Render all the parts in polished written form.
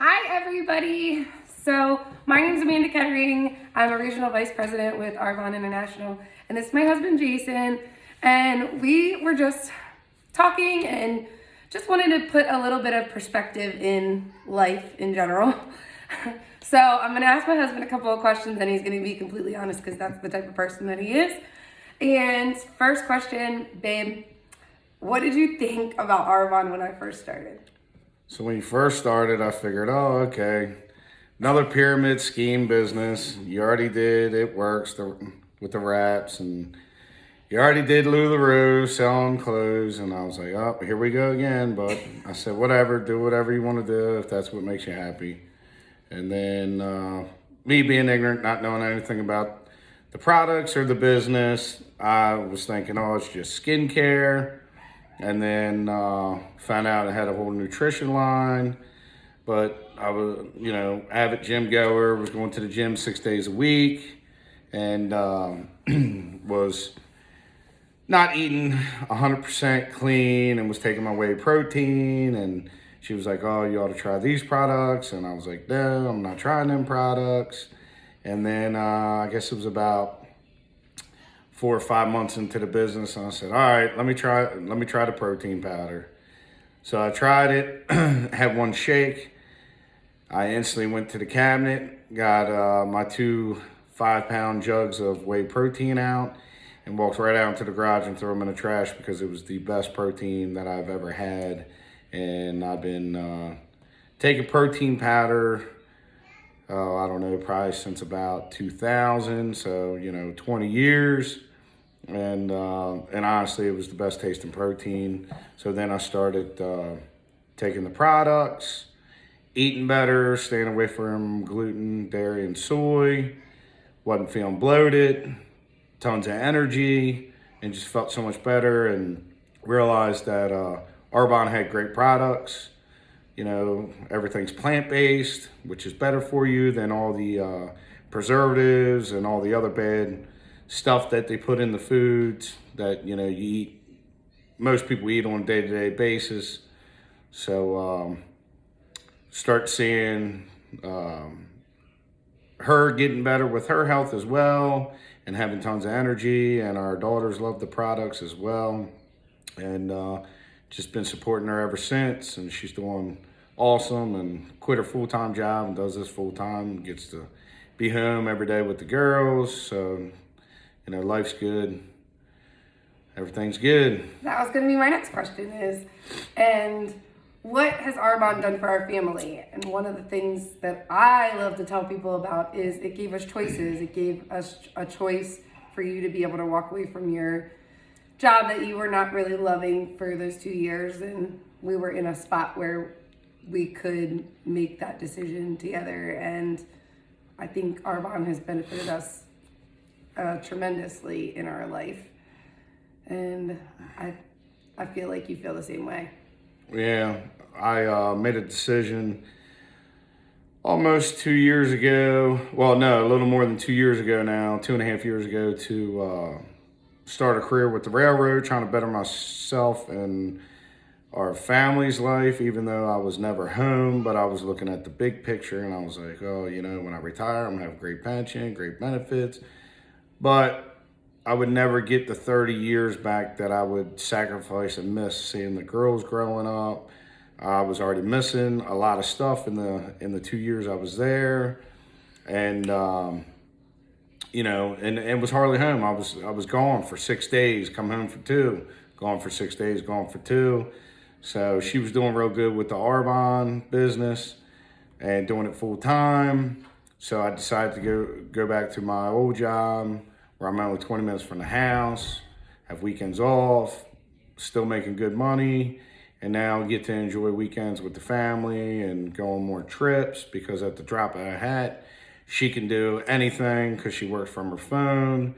Hi, everybody. So, my name is Amanda Kettering. I'm a regional vice president with Arbonne International, and this is my husband, Jason. And we were just talking and just wanted to put a little bit of perspective in life in general. So, I'm going to ask my husband a couple of questions, and he's going to be completely honest because that's the type of person that he is. And first question, babe, what did you think about Arbonne when I first started? So when you first started, I figured, oh, okay, another pyramid scheme business. You already did It Works with the wraps, and you already did LuLaRoe selling clothes. And I was like, oh, here we go again. But I said, whatever, do whatever you want to do if that's what makes you happy. And then me being ignorant, not knowing anything about the products or the business, I was thinking, oh, it's just skincare. And then found out I had a whole nutrition line. But I was, avid gym goer, was going to the gym 6 days a week, and was not eating 100% clean and was taking my whey protein. And she was like, oh, you ought to try these products. And I was like, no, I'm not trying them products. And then I guess it was about 4 or 5 months into the business, and I said, all right, let me try the protein powder. So I tried it, had one shake. I instantly went to the cabinet, got my two 5-pound jugs of whey protein out, and walked right out into the garage and threw them in the trash because it was the best protein that I've ever had. And I've been taking protein powder, I don't know, probably since about 2000, so 20 years. And honestly, it was the best tasting protein. So then I started taking the products, eating better, staying away from gluten, dairy, and soy. Wasn't feeling bloated, tons of energy, and just felt so much better. And realized that Arbonne had great products. Everything's plant-based, which is better for you than all the preservatives and all the other bad stuff that they put in the foods that you eat. Most people eat on a day-to-day basis. So start seeing her getting better with her health as well, and having tons of energy. And our daughters love the products as well, and just been supporting her ever since. And she's doing awesome, and quit her full-time job and does this full-time. Gets to be home every day with the girls. So life's good. Everything's good. That was going to be my next question and what has Arbonne done for our family? And one of the things that I love to tell people about is it gave us choices. It gave us a choice for you to be able to walk away from your job that you were not really loving for those 2 years. And we were in a spot where we could make that decision together. And I think Arbonne has benefited us tremendously in our life, and I feel like you feel the same way. Yeah, I made a decision almost 2 years ago. Well, no, a little more than 2 years ago now, 2.5 years ago, to start a career with the railroad, trying to better myself and our family's life, even though I was never home. But I was looking at the big picture, and I was like, oh, when I retire, I'm gonna have a great pension, great benefits. But I would never get the 30 years back that I would sacrifice and miss seeing the girls growing up. I was already missing a lot of stuff in the 2 years I was there. And and it was hardly home. I was gone for 6 days, come home for 2, gone for 6 days, gone for 2. So she was doing real good with the Arbonne business and doing it full time. So I decided to go back to my old job, where I'm only 20 minutes from the house, have weekends off, still making good money, and now get to enjoy weekends with the family and go on more trips, because at the drop of a hat, she can do anything because she works from her phone.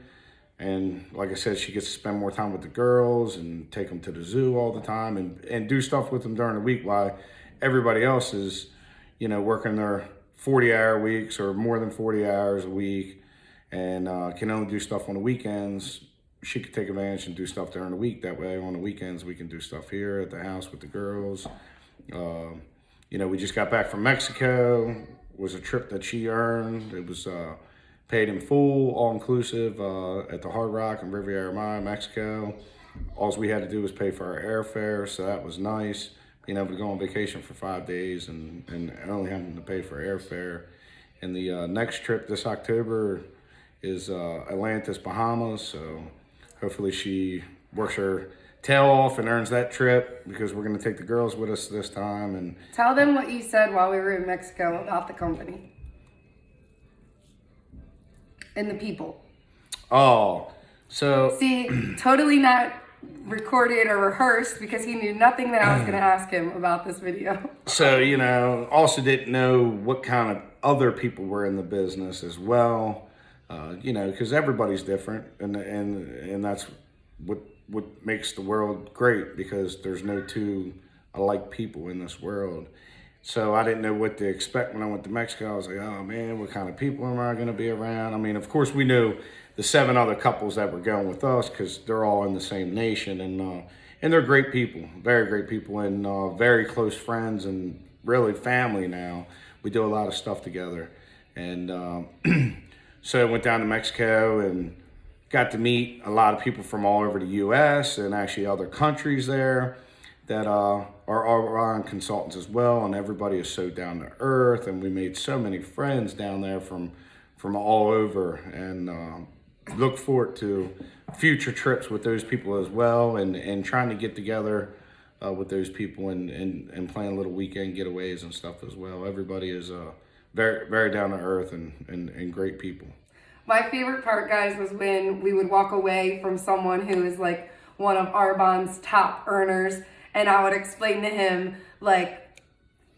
And like I said, she gets to spend more time with the girls and take them to the zoo all the time, and do stuff with them during the week, while everybody else is, working their 40-hour weeks or more than 40 hours a week, and can only do stuff on the weekends. She could take advantage and do stuff during the week. That way on the weekends we can do stuff here at the house with the girls. we just got back from Mexico. It was a trip that she earned. It was paid in full, all inclusive, at the Hard Rock in Riviera Maya, Mexico. All we had to do was pay for our airfare, so that was nice. Being able to go on vacation for 5 days and only having to pay for airfare. And the next trip this October is Atlantis, Bahamas. So hopefully she works her tail off and earns that trip, because we're going to take the girls with us this time. And Tell them what you said while we were in Mexico about the company and the people. oh, so See, totally not recorded or rehearsed, because he knew nothing that I was going to ask him about this video. So, also didn't know what kind of other people were in the business as well, because everybody's different, and that's what makes the world great, because there's no two alike people in this world. So I didn't know what to expect when I went to Mexico. I was like, oh man, what kind of people am I going to be around? I mean, of course, we knew the 7 other couples that were going with us, because they're all in the same nation, and they're great people, very great people, and very close friends, and really family now. We do a lot of stuff together, and so I went down to Mexico and got to meet a lot of people from all over the U.S. and actually other countries there that are on consultants as well, and everybody is so down to earth, and we made so many friends down there from all over, and look forward to future trips with those people as well, and trying to get together with those people and plan little weekend getaways and stuff as well. Everybody is very, very down to earth and great people. My favorite part, guys, was when we would walk away from someone who is like one of Arbonne's top earners, and I would explain to him like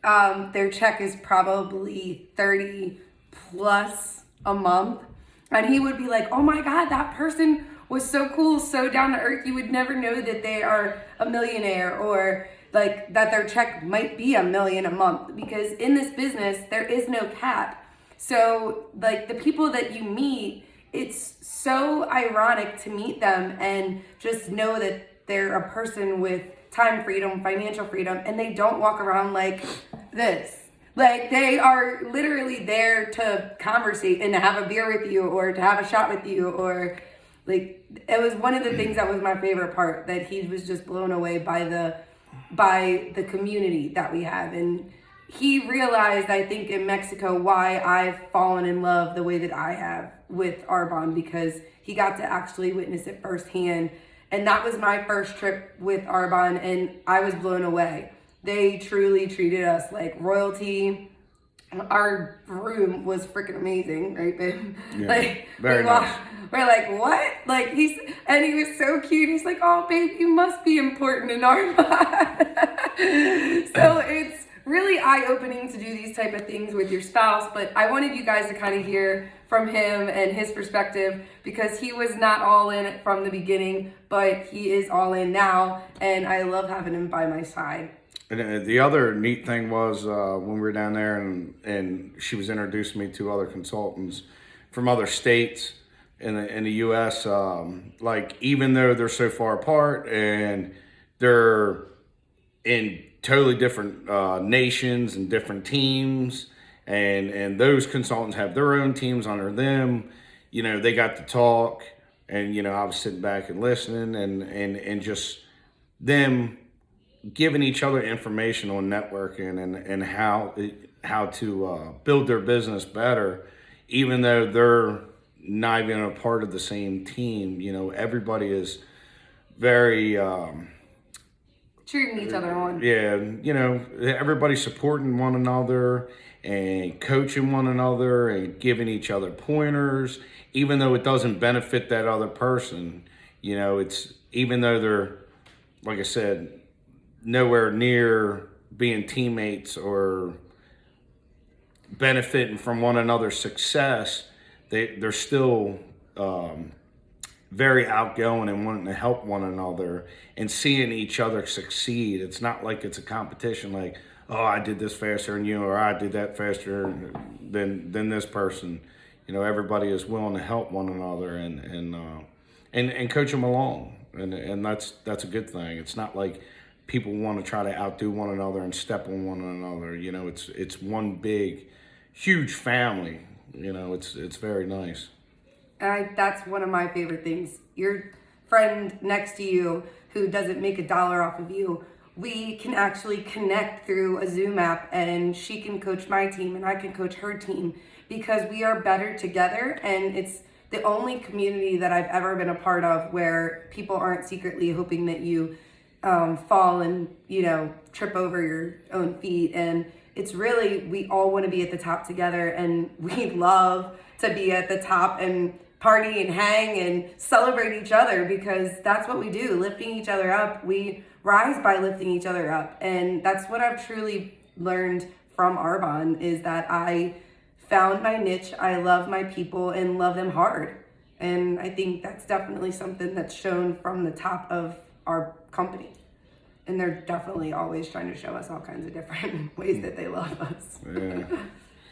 their check is probably 30 plus a month, and he would be like, oh my God, that person was so cool, so down to earth. You would never know that they are a millionaire, or like that their check might be $1 million a month, because in this business there is no cap. So like the people that you meet, it's so ironic to meet them and just know that they're a person with time freedom, financial freedom, and they don't walk around like this. Like they are literally there to conversate and to have a beer with you, or to have a shot with you, or like it was one of the things that was my favorite part, that he was just blown away by the community that we have. And he realized, I think, in Mexico why I've fallen in love the way that I have with Arbonne, because he got to actually witness it firsthand. And that was my first trip with Arbonne, and I was blown away. They truly treated us like royalty. Our room was freaking amazing, right, babe? Yeah, like very nice. We're like, what? Like he was so cute. He's like, oh, babe, you must be important in Arbonne. So it's really eye-opening to do these type of things with your spouse, but I wanted you guys to kind of hear from him and his perspective, because he was not all in from the beginning, but he is all in now, and I love having him by my side. And the other neat thing was when we were down there, and she was introducing me to other consultants from other states in the U.S. Like, even though they're so far apart and they're in totally different nations and different teams, and those consultants have their own teams under them, they got to talk, and I was sitting back and listening, and just them giving each other information on networking and how to build their business better, even though they're not even a part of the same team. Everybody is very cheering each other on. Yeah, everybody's supporting one another and coaching one another and giving each other pointers, even though it doesn't benefit that other person. It's, even though they're, like I said, nowhere near being teammates or benefiting from one another's success, they're still very outgoing and wanting to help one another and seeing each other succeed. It's not like it's a competition, like, oh, I did this faster than you, or I did that faster than this person. Everybody is willing to help one another and coach them along, and that's a good thing. It's not like people want to try to outdo one another and step on one another. You know, it's one big, huge family. You know, it's very nice. That's one of my favorite things. Your friend next to you who doesn't make $1 off of you, we can actually connect through a Zoom app, and she can coach my team and I can coach her team because we are better together. And it's the only community that I've ever been a part of where people aren't secretly hoping that you fall and, you know, trip over your own feet. And it's really, we all want to be at the top together, and we love to be at the top and party and hang and celebrate each other because that's what we do, lifting each other up. We rise by lifting each other up. And that's what I've truly learned from Arbonne, is that I found my niche. I love my people and love them hard. And I think that's definitely something that's shown from the top of our company. And they're definitely always trying to show us all kinds of different ways that they love us. Yeah.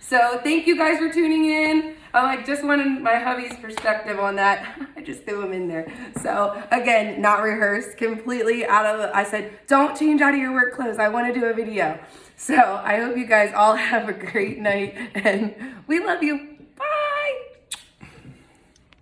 So thank you guys for tuning in. I just wanted my hubby's perspective on that. I just threw him in there. So again, not rehearsed, completely out of I said, don't change out of your work clothes. I want to do a video. So I hope you guys all have a great night, and we love you.